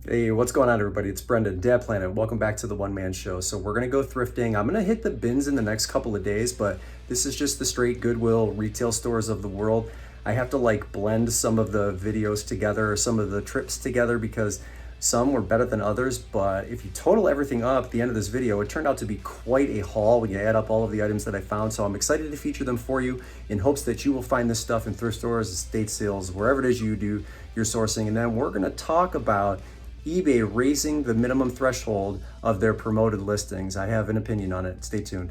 Hey, what's going on, everybody? It's Brendan, Dad Planet. Welcome back to the One Man Show. So we're gonna go thrifting. I'm gonna hit the bins in the next couple of days, but this is just the straight Goodwill retail stores of the world. I have to like blend some of the videos together, some of the trips together, because some were better than others. But if you total everything up at the end of this video, it turned out to be quite a haul when you add up all of the items that I found. So I'm excited to feature them for you in hopes that you will find this stuff in thrift stores, estate sales, wherever it is you do your sourcing. And then we're gonna talk about eBay raising the minimum threshold of their promoted listings. I have an opinion on it. Stay tuned.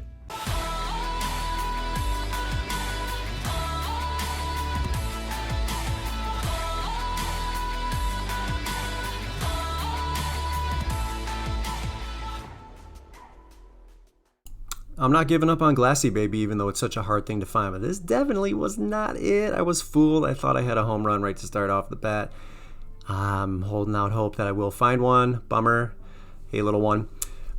I'm not giving up on Glassy Baby, even though it's such a hard thing to find, but this definitely was not it. I was fooled. I thought I had a home run right to start off the bat. I'm holding out hope that I will find one. Bummer. Hey, little one.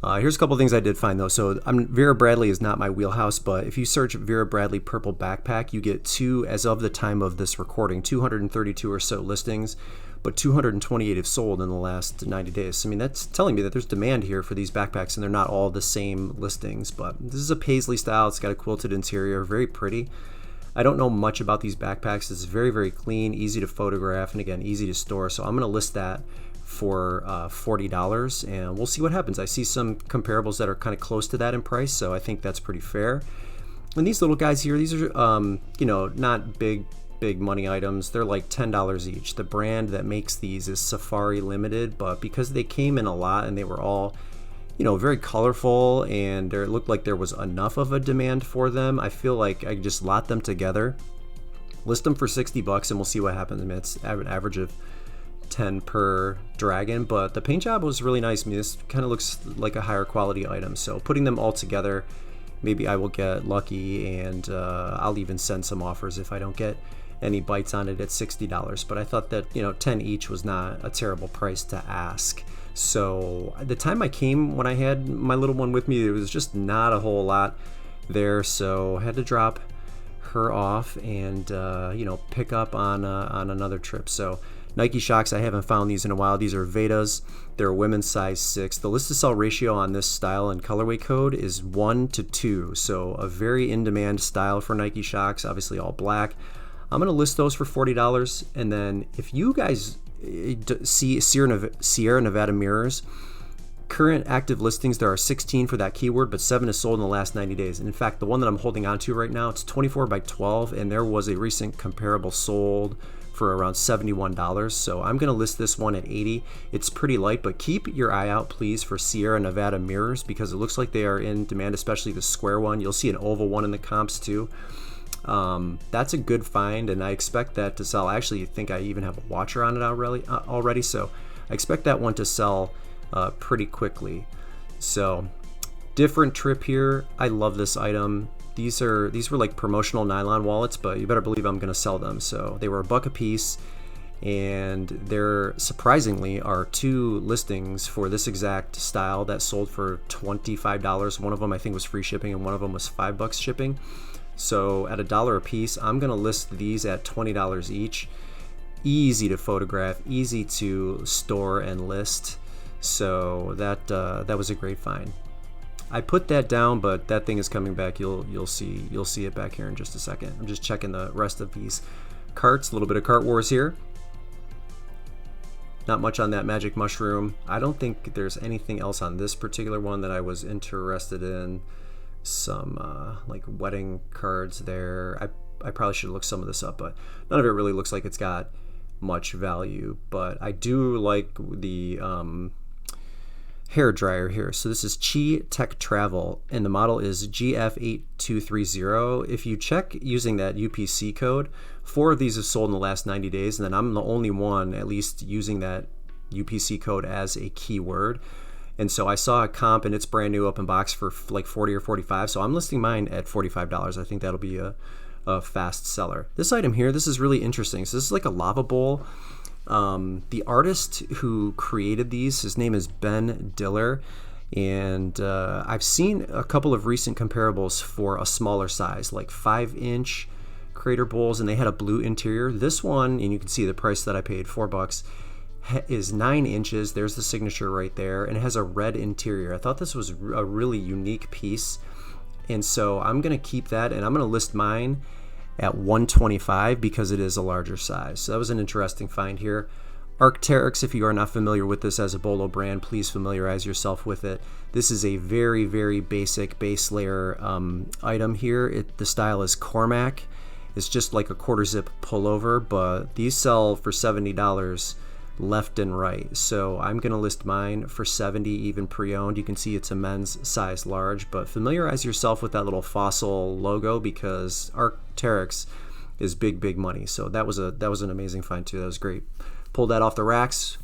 Here's a couple things I did find, though. So Vera Bradley is not my wheelhouse, but if you search Vera Bradley purple backpack, you get two, as of the time of this recording, 232 or so listings, but 228 have sold in the last 90 days. I mean, that's telling me that there's demand here for these backpacks, and they're not all the same listings. But this is a paisley style. It's got a quilted interior, very pretty. I don't know much about these backpacks. It's very, very clean, easy to photograph, and again, easy to store. So I'm going to list that for $40, and we'll see what happens. I see some comparables that are kind of close to that in price, so I think that's pretty fair. And these little guys here, these are, not big money items. They're like $10 each. The brand that makes these is Safari Limited, but because they came in a lot and they were all very colorful, and it looked like there was enough of a demand for them, I feel like I just lot them together, list them for $60, and we'll see what happens. I mean, it's an average of 10 per dragon, but the paint job was really nice. I mean, this kind of looks like a higher quality item, so putting them all together, maybe I will get lucky, and I'll even send some offers if I don't get any bites on it at $60. But I thought that 10 each was not a terrible price to ask. So the time I came, when I had my little one with me, there was just not a whole lot there, so I had to drop her off and pick up on another trip. So Nike Shocks, I haven't found these in a while. These are Vedas. They're women's size 6. The list to sell ratio on this style and colorway code is 1:2, so a very in-demand style for Nike Shocks, obviously all black. I'm going to list those for $40, and then if you guys see Sierra Nevada mirrors, current active listings, there are 16 for that keyword, but 7 is sold in the last 90 days. And in fact, the one that I'm holding on to right now, it's 24 by 12, and there was a recent comparable sold for around $71. So I'm going to list this one at $80. It's pretty light, but keep your eye out, please, for Sierra Nevada mirrors, because it looks like they are in demand, especially the square one. You'll see an oval one in the comps too. That's a good find, and I expect that to sell. I actually think I even have a watcher on it already, so I expect that one to sell pretty quickly. So different trip here. I love this item. These were like promotional nylon wallets, but you better believe I'm going to sell them. So they were $1 a piece, and there surprisingly are 2 listings for this exact style that sold for $25. One of them I think was free shipping, and one of them was $5 shipping. So at $1 a piece, I'm going to list these at $20 each. Easy to photograph, easy to store and list. So that was a great find. I put that down, but that thing is coming back. You'll see it back here in just a second. I'm just checking the rest of these carts. A little bit of cart wars here. Not much on that magic mushroom. I don't think there's anything else on this particular one that I was interested in. Some like wedding cards there. I probably should look some of this up, but none of it really looks like it's got much value. But I do like the hair dryer here. So this is Chi Tech Travel, and the model is GF8230. If you check using that UPC code, 4 of these have sold in the last 90 days, and then I'm the only one at least using that UPC code as a keyword. And so I saw a comp, and it's brand new, open box, for like 40 or 45. So I'm listing mine at $45. I think that'll be a fast seller. This item here, this is really interesting. So this is like a lava bowl. The artist who created these, his name is Ben Diller, and I've seen a couple of recent comparables for a smaller size, like 5-inch crater bowls, and they had a blue interior. This one, and you can see the price that I paid, $4, is 9 inches. There's the signature right there, and it has a red interior. I thought this was a really unique piece, and so I'm gonna keep that, and I'm gonna list mine at $125 because it is a larger size. So that was an interesting find here. Arc'teryx, if you are not familiar with this as a bolo brand, please familiarize yourself with it. This is a very, very basic base layer item here. The style is Cormac. It's just like a quarter zip pullover, but these sell for $70 left and right. So I'm gonna list mine for $70, even pre-owned. You can see it's a men's size large, but familiarize yourself with that little fossil logo because Arc'teryx is big, big money. So that was an amazing find too. That was great. Pulled that off the racks,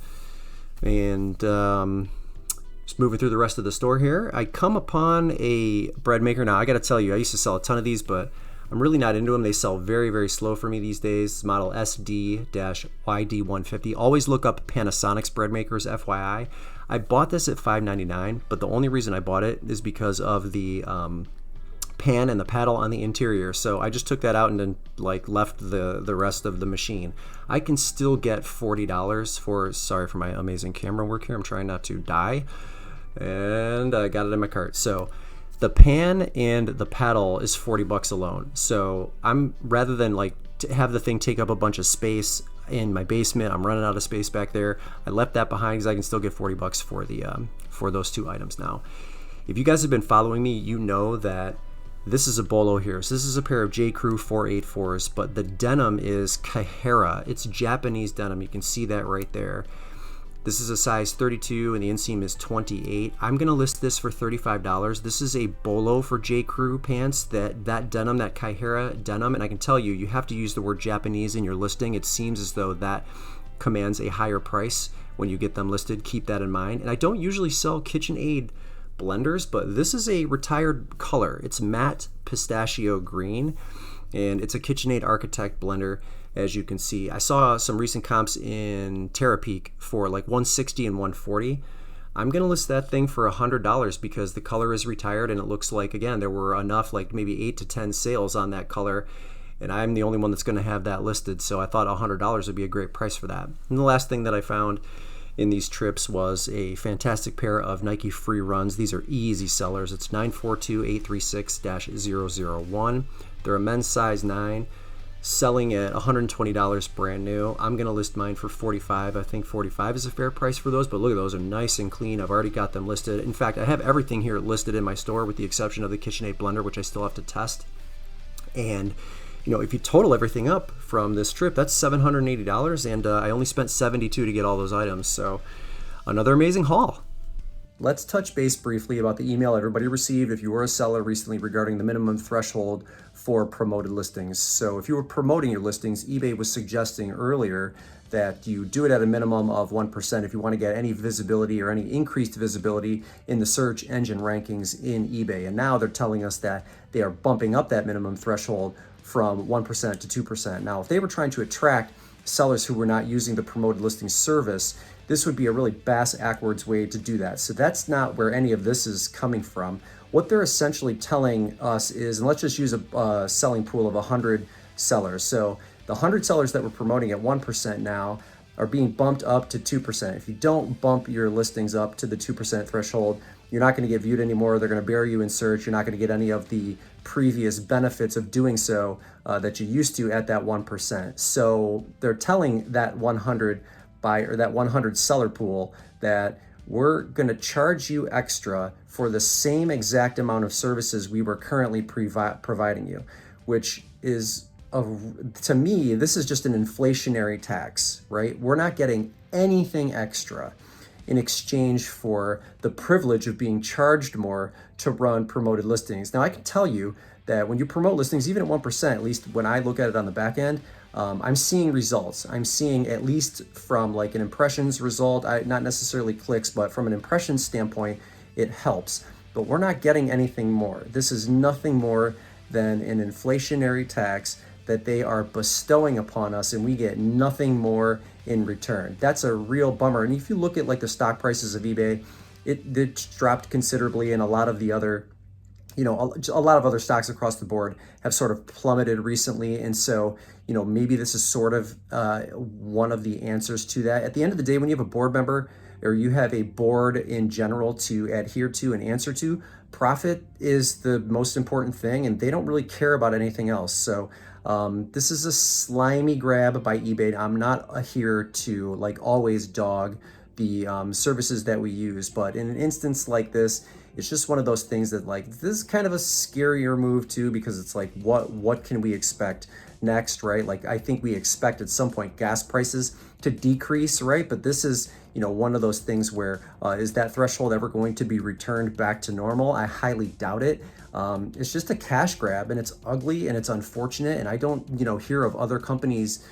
and just moving through the rest of the store here, I come upon a bread maker. Now I gotta tell you, I used to sell a ton of these, but I'm really not into them. They sell very, very slow for me these days. Model SD-YD150. Always look up Panasonic's bread makers, FYI. I bought this at $5.99, but the only reason I bought it is because of the pan and the paddle on the interior. So I just took that out and then left the rest of the machine. I can still get $40 for, sorry for my amazing camera work here, I'm trying not to die, and I got it in my cart. So the pan and the paddle is $40 alone. So I'm, rather than to have the thing take up a bunch of space in my basement, I'm running out of space back there, I left that behind because I can still get $40 for the for those two items. Now if you guys have been following me, you know that this is a bolo here. So this is a pair of J. Crew 484s, but the denim is Kaihara. It's Japanese denim. You can see that right there. This is a size 32 and the inseam is 28. I'm gonna list this for $35. This is a bolo for J. Crew pants, that denim, that Kaihara denim, and I can tell you, you have to use the word Japanese in your listing. It seems as though that commands a higher price when you get them listed. Keep that in mind. And I don't usually sell KitchenAid blenders, but this is a retired color. It's matte pistachio green, and it's a KitchenAid Architect blender. As you can see, I saw some recent comps in Terapeak for $160 and $140. I'm gonna list that thing for $100 because the color is retired, and it looks like, again, there were enough, maybe 8 to 10 sales on that color, and I'm the only one that's gonna have that listed. So I thought $100 would be a great price for that. And the last thing that I found in these trips was a fantastic pair of Nike Free Runs. These are easy sellers. It's 942836-001. They're a men's size 9, selling at $120 brand new. I'm gonna list mine for $45. I think $45 is a fair price for those, but look at those, are nice and clean. I've already got them listed. In fact, I have everything here listed in my store with the exception of the KitchenAid blender, which I still have to test. And if you total everything up from this trip, that's $780, and I only spent $72 to get all those items. So another amazing haul. Let's touch base briefly about the email everybody received if you were a seller recently regarding the minimum threshold for promoted listings. So if you were promoting your listings, eBay was suggesting earlier that you do it at a minimum of 1% if you want to get any visibility or any increased visibility in the search engine rankings in eBay. And now they're telling us that they are bumping up that minimum threshold from 1% to 2%. Now, if they were trying to attract sellers who were not using the promoted listing service, this would be a really bass-ackwards way to do that. So that's not where any of this is coming from. What they're essentially telling us is, and let's just use a selling pool of 100 sellers. So the 100 sellers that were promoting at 1% now are being bumped up to 2%. If you don't bump your listings up to the 2% threshold, you're not going to get viewed anymore. They're going to bury you in search. You're not going to get any of the previous benefits of doing so that you used to at that 1%. So they're telling that 100 that 100 seller pool that we're going to charge you extra for the same exact amount of services we were currently providing you, which is, to me, this is just an inflationary tax, right? We're not getting anything extra in exchange for the privilege of being charged more to run promoted listings. Now, I can tell you that when you promote listings, even at 1%, at least when I look at it on the back end, I'm seeing results. I'm seeing, at least from an impressions result, not necessarily clicks, but from an impressions standpoint, it helps. But we're not getting anything more. This is nothing more than an inflationary tax that they are bestowing upon us, and we get nothing more in return. That's a real bummer. And if you look at the stock prices of eBay, it dropped considerably, and a lot of the other a lot of other stocks across the board have sort of plummeted recently. And so, maybe this is sort of one of the answers to that. At the end of the day, when you have a board member or you have a board in general to adhere to and answer to, profit is the most important thing, and they don't really care about anything else. So this is a slimy grab by eBay. I'm not here to, like, always dog the services that we use, but in an instance like this, it's just one of those things that, like, this is kind of a scarier move too, because it's like, what can we expect next, right? Like, I think we expect at some point gas prices to decrease, right? But this is, one of those things where is that threshold ever going to be returned back to normal? I highly doubt it. It's just a cash grab, and it's ugly and it's unfortunate. And I don't, hear of other companies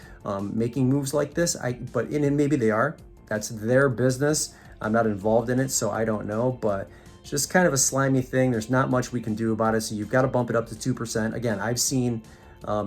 making moves like this. But maybe they are. That's their business. I'm not involved in it, so I don't know. But it's just kind of a slimy thing. There's not much we can do about it. So you've got to bump it up to 2%. Again, I've seen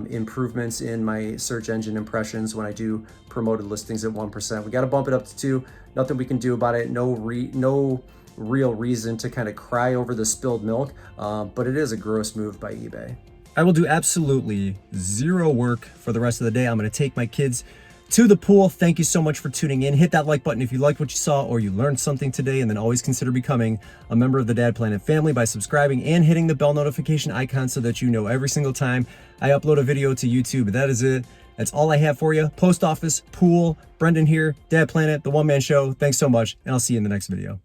improvements in my search engine impressions when I do promoted listings at 1%. We got to bump it up to 2. Nothing we can do about it. No real reason to kind of cry over the spilled milk, but it is a gross move by eBay. I will do absolutely zero work for the rest of the day. I'm going to take my kids to the pool. Thank you so much for tuning in. Hit that like button if you liked what you saw or you learned something today, and then always consider becoming a member of the Dad Planet family by subscribing and hitting the bell notification icon so that you know every single time I upload a video to YouTube. That is it. That's all I have for you. Post office, pool, Brendan here, Dad Planet, the one-man show. Thanks so much, and I'll see you in the next video.